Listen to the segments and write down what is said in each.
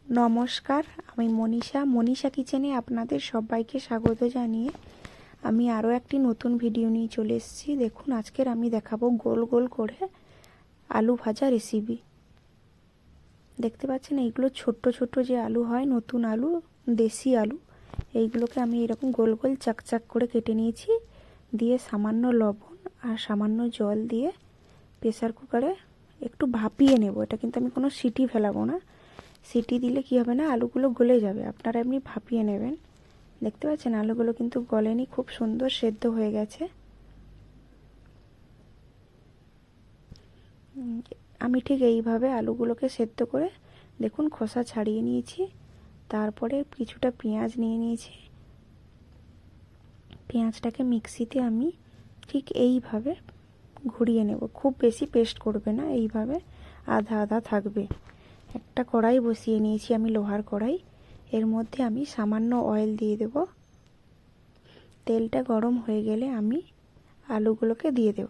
নমস্কার, আমি মনীষা কিচেনে আপনাদের সবাইকে স্বাগত জানিয়ে আমি আরও একটি নতুন ভিডিও নিয়ে চলে এসেছি। দেখুন, আজকের আমি দেখাবো গোল গোল করে আলু ভাজা রেসিপি। দেখতে পাচ্ছেন, এইগুলো ছোট্ট ছোট্ট যে আলু হয়, নতুন আলু, দেশি আলু, এইগুলোকে আমি এরকম গোল গোল চাকচাক করে কেটে নিয়েছি। দিয়ে সামান্য লবণ আর সামান্য জল দিয়ে প্রেসার কুকারে একটু ভাপিয়ে নেব। এটা কিন্তু আমি কোনো সিটি ফেলাবো না। সিটি দিলে কি হবে না, আলুগুলো গলে যাবে। আপনারা এমনি ভাপিয়ে নেবেন। দেখতে পাচ্ছেন আলুগুলো কিন্তু গলেনি, খুব সুন্দর সেদ্ধ হয়ে গেছে। আমি ঠিক এইভাবে আলুগুলোকে সেদ্ধ করে দেখুন খোসা ছাড়িয়ে নিয়েছি। তারপরে কিছুটা পেঁয়াজ নিয়ে নিয়েছি। পেঁয়াজটাকে মিক্সিতে আমি ঠিক এইভাবে ঘুরিয়ে নেব। খুব বেশি পেস্ট করবে না, এইভাবে আধা আধা থাকবে। একটা কড়াই বসিয়ে নিয়েছি আমি, লোহার কড়াই। এর মধ্যে আমি সামান্য অয়েল দিয়ে দেব। তেলটা গরম হয়ে গেলে আমি আলুগুলোকে দিয়ে দেব।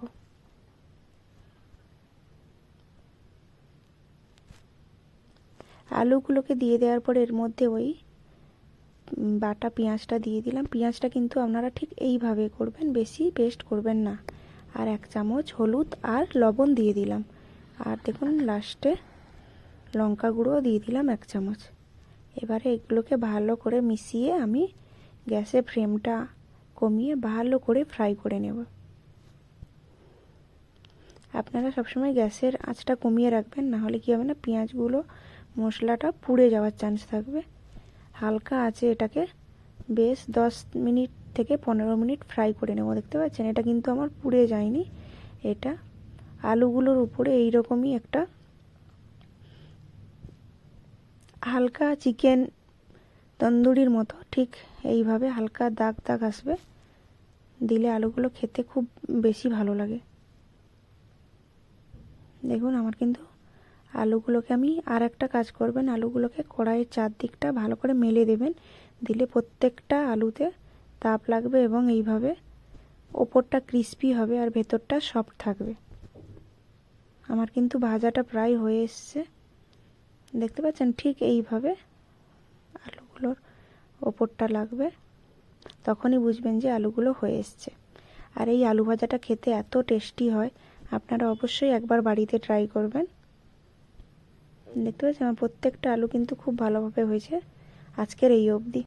আলুগুলোকে দিয়ে দেওয়ার পর এর মধ্যে ওই বাটা পেঁয়াজটা দিয়ে দিলাম। পেঁয়াজটা কিন্তু আপনারা ঠিক এইভাবে করবেন, বেশি পেস্ট করবেন না। আর 1 চামচ হলুদ আর লবণ দিয়ে দিলাম। আর দেখুন লাস্টে লঙ্কা গুঁড়ো দিয়ে দিলাম 1 চামচ। এবারে এগুলোকে ভালো করে মিশিয়ে আমি গ্যাসের ফ্লেমটা কমিয়ে ভালো করে ফ্রাই করে নেব। আপনারা সবসময় গ্যাসের আঁচটা কমিয়ে রাখবেন, না হলে কী হবে না, পেঁয়াজগুলো মশলাটা পুড়ে যাওয়ার চান্স থাকবে। হালকা আঁচে এটাকে বেশ 10 মিনিট থেকে 15 মিনিট ফ্রাই করে নেব। দেখতে পাচ্ছেন এটা কিন্তু আমার পুড়ে যায়নি। এটা আলুগুলোর উপরে এইরকমই একটা হালকা চিকেন তন্দুরির মতো ঠিক এইভাবে হালকা দাগ দাগ আসবে। দিলে আলুগুলো খেতে খুব বেশি ভালো লাগে। দেখুন আমার কিন্তু আলুগুলোকে আমি আর একটা কাজ করবেন, আলুগুলোকে কড়াইয়ের চারদিকটা ভালো করে মেলে দেবেন। দিলে প্রত্যেকটা আলুতে তাপ লাগবে এবং এইভাবে ওপরটা ক্রিস্পি হবে আর ভেতরটা সফট থাকবে। আমার কিন্তু ভাজাটা প্রায় হয়ে এসছে। দেখতে পাচ্ছেন ঠিক এইভাবে আলুগুলোর ওপরটা লাগবে, তখনই বুঝবেন যে আলুগুলো হয়ে এসছে। আর এই আলু ভাজাটা খেতে এত টেস্টি হয়, আপনারা অবশ্যই একবার বাড়িতে ট্রাই করবেন। দেখতে পাচ্ছেন আমার প্রত্যেকটা আলু কিন্তু খুব ভালোভাবে হয়েছে। আজকের এই অবধি।